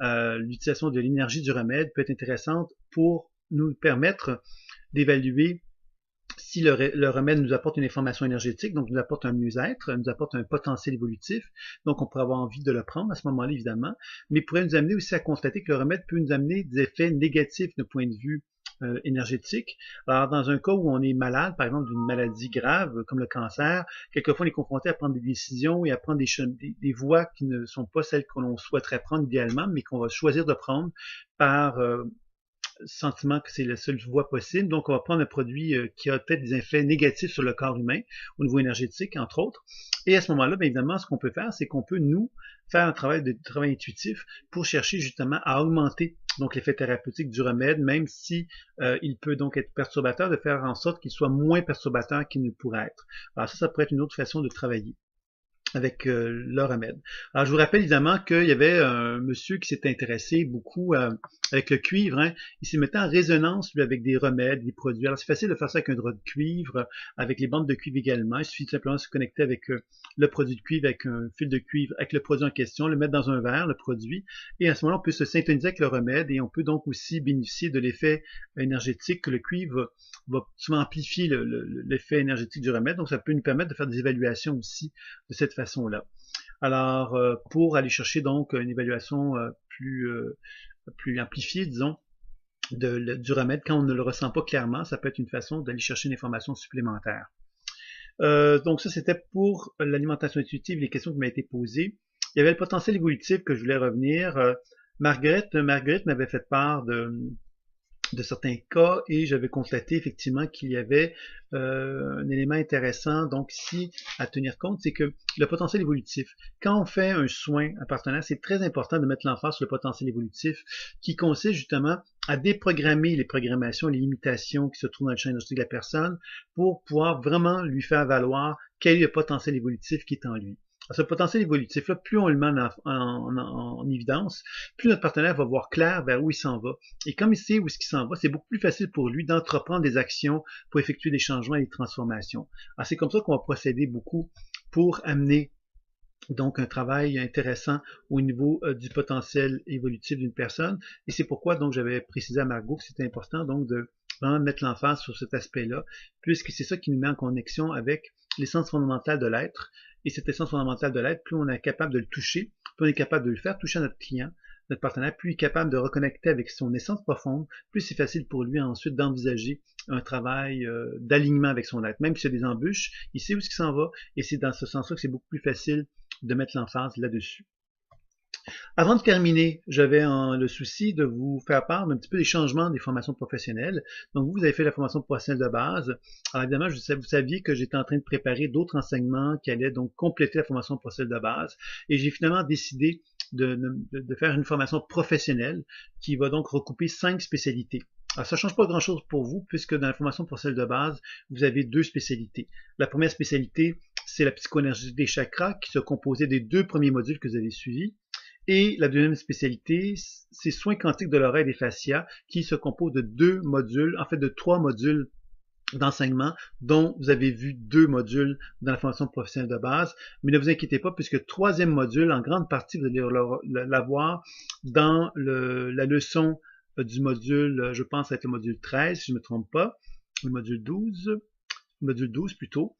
L'utilisation de l'énergie du remède peut être intéressante pour nous permettre d'évaluer si le remède nous apporte une information énergétique, donc nous apporte un mieux-être, nous apporte un potentiel évolutif, donc on pourrait avoir envie de le prendre à ce moment-là, évidemment, mais pourrait nous amener aussi à constater que le remède peut nous amener des effets négatifs de point de vue énergétique. Alors, dans un cas où on est malade, par exemple d'une maladie grave, comme le cancer, quelquefois on est confronté à prendre des décisions et à prendre des voies qui ne sont pas celles que l'on souhaiterait prendre idéalement, mais qu'on va choisir de prendre par sentiment que c'est la seule voie possible. Donc, on va prendre un produit qui a peut-être des effets négatifs sur le corps humain, au niveau énergétique, entre autres. Et à ce moment-là, bien évidemment, ce qu'on peut faire, c'est qu'on peut, nous, faire un travail intuitif pour chercher justement à augmenter donc l'effet thérapeutique du remède, même si il peut donc être perturbateur, de faire en sorte qu'il soit moins perturbateur qu'il ne pourrait être. Alors ça pourrait être une autre façon de travailler avec le remède. Alors, je vous rappelle évidemment qu'il y avait un monsieur qui s'était intéressé beaucoup avec le cuivre. Hein. Il s'est mis en résonance, lui, avec des remèdes, des produits. Alors, c'est facile de faire ça avec un drap de cuivre, avec les bandes de cuivre également. Il suffit tout simplement de se connecter avec le produit de cuivre, avec un fil de cuivre, avec le produit en question, le mettre dans un verre, le produit. Et à ce moment-là, on peut se syntoniser avec le remède et on peut donc aussi bénéficier de l'effet énergétique que le cuivre va souvent amplifier l'effet énergétique du remède. Donc, ça peut nous permettre de faire des évaluations aussi de cette façon-là. Alors, pour aller chercher donc une évaluation plus amplifiée, disons, du remède, quand on ne le ressent pas clairement, ça peut être une façon d'aller chercher une information supplémentaire. Donc ça, c'était pour l'alimentation intuitive, les questions qui m'ont été posées. Il y avait le potentiel évolutif que je voulais revenir. Marguerite m'avait fait part de certains cas et j'avais constaté effectivement qu'il y avait un élément intéressant donc ici à tenir compte, c'est que le potentiel évolutif, quand on fait un soin à un partenaire, c'est très important de mettre l'emphase sur le potentiel évolutif qui consiste justement à déprogrammer les programmations, les limitations qui se trouvent dans le champ énergétique de la personne pour pouvoir vraiment lui faire valoir quel est le potentiel évolutif qui est en lui. Ce potentiel évolutif-là, plus on le met en évidence, plus notre partenaire va voir clair vers où il s'en va. Et comme il sait où est-ce qu'il s'en va, c'est beaucoup plus facile pour lui d'entreprendre des actions pour effectuer des changements et des transformations. Alors c'est comme ça qu'on va procéder beaucoup pour amener donc un travail intéressant au niveau du potentiel évolutif d'une personne. Et c'est pourquoi donc j'avais précisé à Margot que c'était important donc de vraiment mettre l'emphase sur cet aspect-là, puisque c'est ça qui nous met en connexion avec l'essence fondamentale de l'être. Et cette essence fondamentale de l'être, plus on est capable de le toucher, plus on est capable de le faire toucher à notre client, notre partenaire, plus il est capable de reconnecter avec son essence profonde, plus c'est facile pour lui ensuite d'envisager un travail d'alignement avec son être. Même s'il y a des embûches, il sait où il s'en va, et c'est dans ce sens-là que c'est beaucoup plus facile de mettre l'emphase là-dessus. Avant de terminer, j'avais le souci de vous faire part d'un petit peu des changements des formations professionnelles. Donc, vous avez fait la formation professionnelle de base. Alors, évidemment, vous saviez que j'étais en train de préparer d'autres enseignements qui allaient donc compléter la formation professionnelle de base. Et j'ai finalement décidé de faire une formation professionnelle qui va donc recouper 5 spécialités. Alors, ça ne change pas grand-chose pour vous, puisque dans la formation professionnelle de base, vous avez 2 spécialités. La première spécialité, c'est la psychoénergie des chakras, qui se composait des 2 premiers modules que vous avez suivis. Et la deuxième spécialité, c'est soins quantiques de l'oreille et des fascias, qui se compose de 2 modules, en fait de 3 modules d'enseignement, dont vous avez vu 2 modules dans la formation professionnelle de base. Mais ne vous inquiétez pas, puisque le 3e module, en grande partie, vous allez l'avoir dans la leçon du module, je pense être le module 13, si je ne me trompe pas, le module 12 plutôt,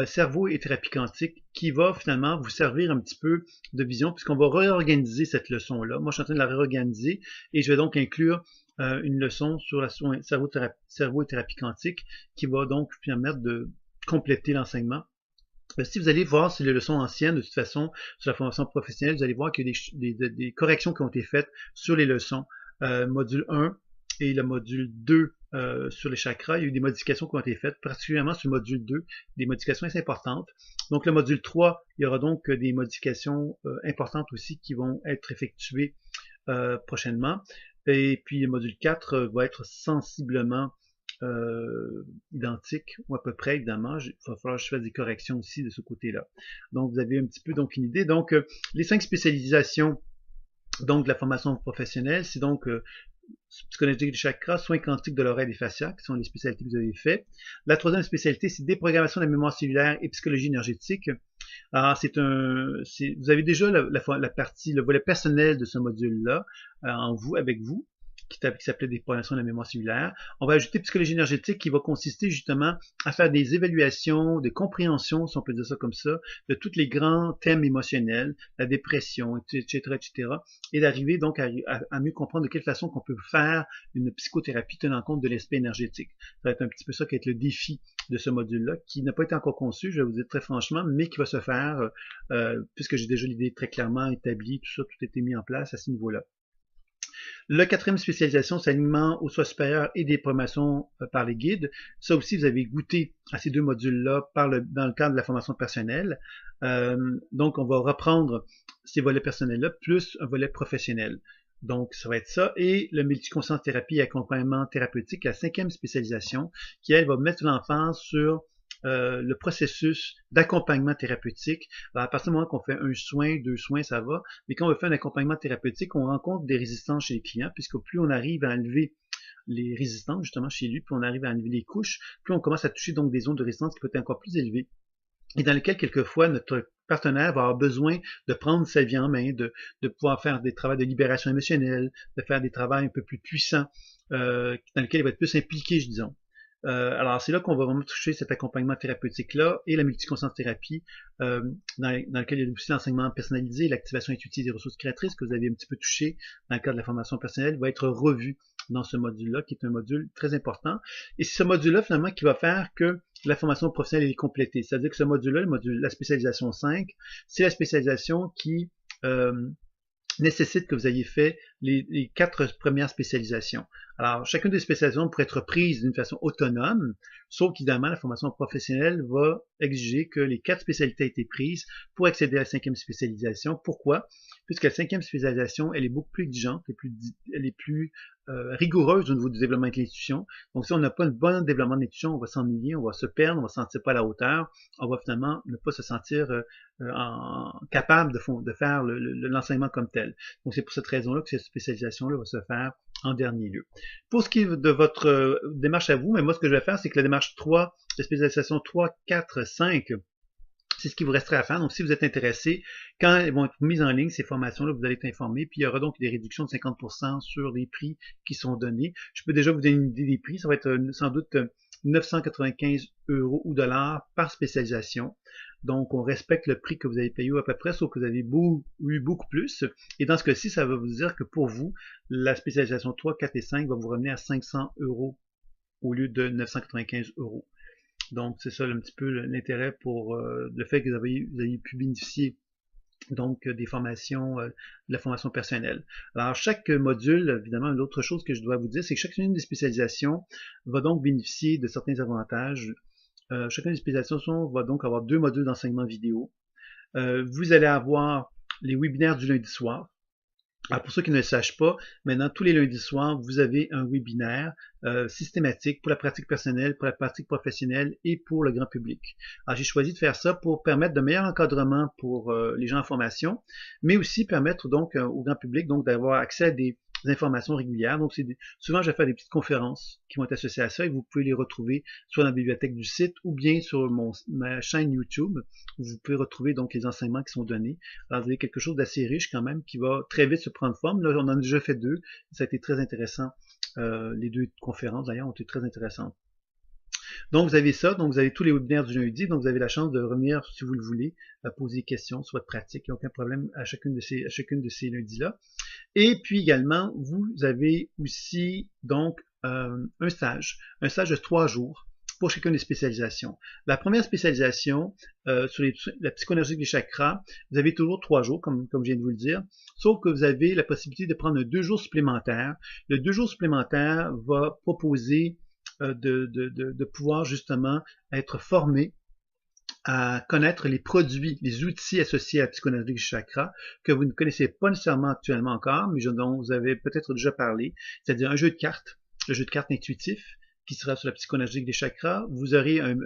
cerveau et thérapie quantique, qui va finalement vous servir un petit peu de vision, puisqu'on va réorganiser cette leçon-là. Moi, je suis en train de la réorganiser et je vais donc inclure une leçon sur la cerveau et thérapie quantique qui va donc permettre de compléter l'enseignement. Si vous allez voir sur les leçons anciennes, de toute façon, sur la formation professionnelle, vous allez voir qu'il y a des corrections qui ont été faites sur les leçons. Module 1 et le module 2 sur les chakras, il y a eu des modifications qui ont été faites, particulièrement sur le module 2, des modifications assez importantes. Donc le module 3, il y aura donc des modifications importantes aussi qui vont être effectuées prochainement. Et puis le module 4 va être sensiblement identique, ou à peu près, évidemment. Il va falloir que je fasse des corrections aussi de ce côté-là. Donc, vous avez un petit peu donc une idée. Donc, les 5 spécialisations donc de la formation professionnelle, c'est donc psychoanalytique du chakra, soins quantiques de l'oreille et des fascias, qui sont les spécialités que vous avez faites. La troisième spécialité, c'est déprogrammation de la mémoire cellulaire et psychologie énergétique. Alors, vous avez déjà la partie, le volet personnel de ce module-là avec vous, qui s'appelait déprogrammation de la mémoire cellulaire. On va ajouter psychologie énergétique qui va consister justement à faire des évaluations, des compréhensions, si on peut dire ça comme ça, de tous les grands thèmes émotionnels, la dépression, etc., et d'arriver donc à mieux comprendre de quelle façon qu'on peut faire une psychothérapie tenant compte de l'aspect énergétique. Ça va être un petit peu ça qui va être le défi de ce module-là, qui n'a pas été encore conçu, je vais vous dire très franchement, mais qui va se faire, puisque j'ai déjà l'idée très clairement établie, tout ça, tout a été mis en place à ce niveau-là. La quatrième spécialisation, c'est l'alignement au soi supérieur et des formations par les guides. Ça aussi, vous avez goûté à ces deux modules-là dans le cadre de la formation personnelle. Donc, on va reprendre ces volets personnels-là, plus un volet professionnel. Donc, ça va être ça. Et le multiconscience thérapie et accompagnement thérapeutique, la cinquième spécialisation, qui, elle, va mettre l'emphase sur le processus d'accompagnement thérapeutique. Alors, à partir du moment qu'on fait un soin, 2 soins, ça va. Mais quand on fait un accompagnement thérapeutique, on rencontre des résistances chez les clients, puisque plus on arrive à enlever les résistances, justement, chez lui, plus on arrive à enlever les couches, plus on commence à toucher donc des zones de résistance qui peuvent être encore plus élevées, et dans lesquelles, quelquefois, notre partenaire va avoir besoin de prendre sa vie en main, de pouvoir faire des travaux de libération émotionnelle, de faire des travaux un peu plus puissants, dans lesquels il va être plus impliqué, disons. Alors, c'est là qu'on va vraiment toucher cet accompagnement thérapeutique-là et la multiconscience thérapie, dans lequel il y a aussi l'enseignement personnalisé, l'activation intuitive des ressources créatrices que vous avez un petit peu touché dans le cadre de la formation personnelle, va être revu dans ce module-là, qui est un module très important. Et c'est ce module-là, finalement, qui va faire que la formation professionnelle est complétée. C'est-à-dire que ce module-là, la spécialisation 5, c'est la spécialisation qui nécessite que vous ayez fait les 4 premières spécialisations. Alors, chacune des spécialisations pourrait être prise d'une façon autonome, sauf qu'évidemment, la formation professionnelle va exiger que les 4 spécialités aient été prises pour accéder à la 5e spécialisation. Pourquoi? Puisque la 5e spécialisation, elle est beaucoup plus exigeante, elle est plus rigoureuse au niveau du développement de l'institution. Donc, si on n'a pas un bon développement de l'institution, on va s'ennuyer, on va se perdre, on va se sentir pas à la hauteur, on va finalement ne pas se sentir capable de faire l'enseignement comme tel. Donc, c'est pour cette raison-là que cette spécialisation-là va se faire en dernier lieu. Pour ce qui est de votre démarche à vous, mais moi, ce que je vais faire, c'est que la démarche 3, la spécialisation 3, 4, 5, c'est ce qui vous resterait à faire. Donc, si vous êtes intéressé, quand elles vont être mises en ligne, ces formations-là, vous allez être informé. Puis, il y aura donc des réductions de 50% sur les prix qui sont donnés. Je peux déjà vous donner une idée des prix. Ça va être sans doute 995 € ou dollars par spécialisation. Donc, on respecte le prix que vous avez payé à peu près, sauf que vous avez eu beaucoup plus. Et dans ce cas-ci, ça va vous dire que pour vous, la spécialisation 3, 4 et 5 va vous revenir à 500 € au lieu de 995 €. Donc, c'est ça un petit peu l'intérêt pour le fait que vous avez pu bénéficier donc des formations, de la formation personnelle. Alors, chaque module, évidemment, l'autre chose que je dois vous dire, c'est que chacune des spécialisations va donc bénéficier de certains avantages. Chacune des spécialisations va donc avoir 2 modules d'enseignement vidéo. Vous allez avoir les webinaires du lundi soir. Alors pour ceux qui ne le sachent pas, maintenant tous les lundis soirs, vous avez un webinaire systématique pour la pratique personnelle, pour la pratique professionnelle et pour le grand public. Alors j'ai choisi de faire ça pour permettre de meilleurs encadrements pour les gens en formation, mais aussi permettre donc au grand public donc d'avoir accès à des informations régulières. Donc souvent je vais faire des petites conférences qui vont être associées à ça et vous pouvez les retrouver soit dans la bibliothèque du site ou bien sur ma chaîne YouTube où vous pouvez retrouver donc les enseignements qui sont donnés. Alors vous avez quelque chose d'assez riche quand même qui va très vite se prendre forme. Là on en a déjà fait 2, ça a été très intéressant Les deux conférences, d'ailleurs, ont été très intéressantes. Donc, vous avez ça. Donc, vous avez tous les webinaires du jeudi. Donc, vous avez la chance de revenir, si vous le voulez, à poser des questions sur votre pratique. Il n'y a aucun problème à chacune de ces lundis-là. Et puis également, vous avez aussi donc un stage de 3 jours pour chacune des spécialisations. La première spécialisation sur la psychoénergie des chakras, vous avez toujours 3 jours, comme je viens de vous le dire, sauf que vous avez la possibilité de prendre 2 jours supplémentaires. Le 2 jours supplémentaires va proposer de pouvoir justement être formé à connaître les produits, les outils associés à la psychoénergie des chakras que vous ne connaissez pas nécessairement actuellement encore, mais dont vous avez peut-être déjà parlé, c'est-à-dire un jeu de cartes, le jeu de cartes intuitif, qui sera sur la psychoénergie des chakras. Vous aurez un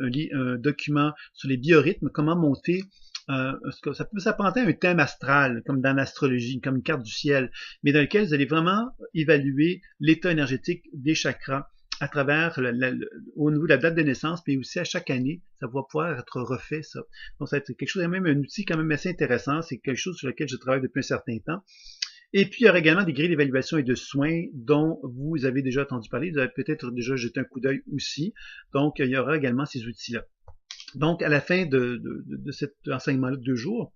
document sur les biorhythmes, comment monter ça peut s'apparenter à un thème astral, comme dans l'astrologie, comme une carte du ciel, mais dans lequel vous allez vraiment évaluer l'état énergétique des chakras à travers au niveau de la date de naissance, mais aussi à chaque année, ça va pouvoir être refait, ça. Donc, ça va être quelque chose, même un outil quand même assez intéressant. C'est quelque chose sur lequel je travaille depuis un certain temps. Et puis, il y aura également des grilles d'évaluation et de soins dont vous avez déjà entendu parler. Vous avez peut-être déjà jeté un coup d'œil aussi. Donc, il y aura également ces outils-là. Donc, à la fin de cet enseignement-là de 2 jours,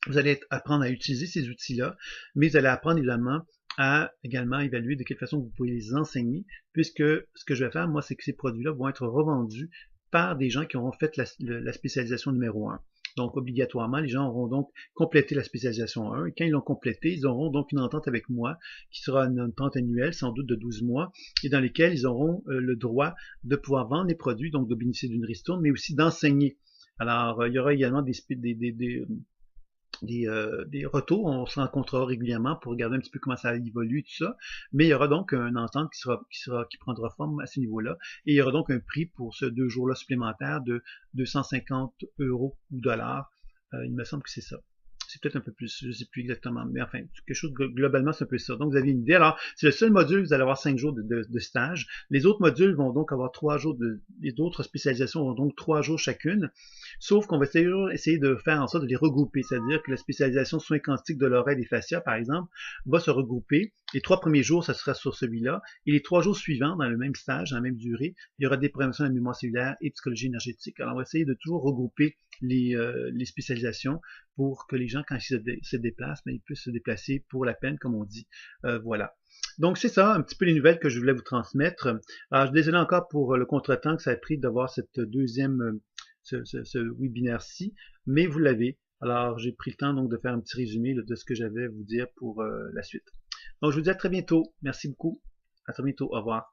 vous allez apprendre à utiliser ces outils-là, mais vous allez apprendre évidemment à également évaluer de quelle façon vous pouvez les enseigner, puisque ce que je vais faire, moi, c'est que ces produits-là vont être revendus par des gens qui auront fait la spécialisation numéro 1. Donc, obligatoirement, les gens auront donc complété la spécialisation 1. Et quand ils l'ont complété, ils auront donc une entente avec moi, qui sera une entente annuelle, sans doute de 12 mois, et dans lesquels ils auront le droit de pouvoir vendre les produits, donc de bénéficier d'une ristourne, mais aussi d'enseigner. Alors, il y aura également des retours, on se rencontrera régulièrement pour regarder un petit peu comment ça évolue, tout ça, mais il y aura donc une entente qui prendra forme à ce niveau-là, et il y aura donc un prix pour ce 2 jours-là supplémentaires de 250 € ou dollars, il me semble que c'est ça. C'est peut-être un peu plus, je ne sais plus exactement, mais enfin, quelque chose globalement, c'est un peu ça. Donc, vous avez une idée. Alors, c'est le seul module, vous allez avoir 5 jours de stage. Les autres modules vont donc avoir 3 jours les autres spécialisations auront donc 3 jours chacune. Sauf qu'on va essayer de faire en sorte de les regrouper, c'est-à-dire que la spécialisation soins quantiques de l'oreille et des fascias, par exemple, va se regrouper. Les 3 premiers jours, ça sera sur celui-là, et les 3 jours suivants, dans le même stage, dans la même durée, il y aura des préventions de la mémoire cellulaire et psychologie énergétique. Alors, on va essayer de toujours regrouper les spécialisations pour que les gens, quand ils se déplacent, ils puissent se déplacer pour la peine, comme on dit. Voilà. Donc, c'est ça, un petit peu les nouvelles que je voulais vous transmettre. Alors, je suis désolé encore pour le contretemps que ça a pris d'avoir cette deuxième ce webinaire-ci, mais vous l'avez. Alors, j'ai pris le temps donc de faire un petit résumé de ce que j'avais à vous dire pour la suite. Donc, je vous dis à très bientôt. Merci beaucoup. À très bientôt. Au revoir.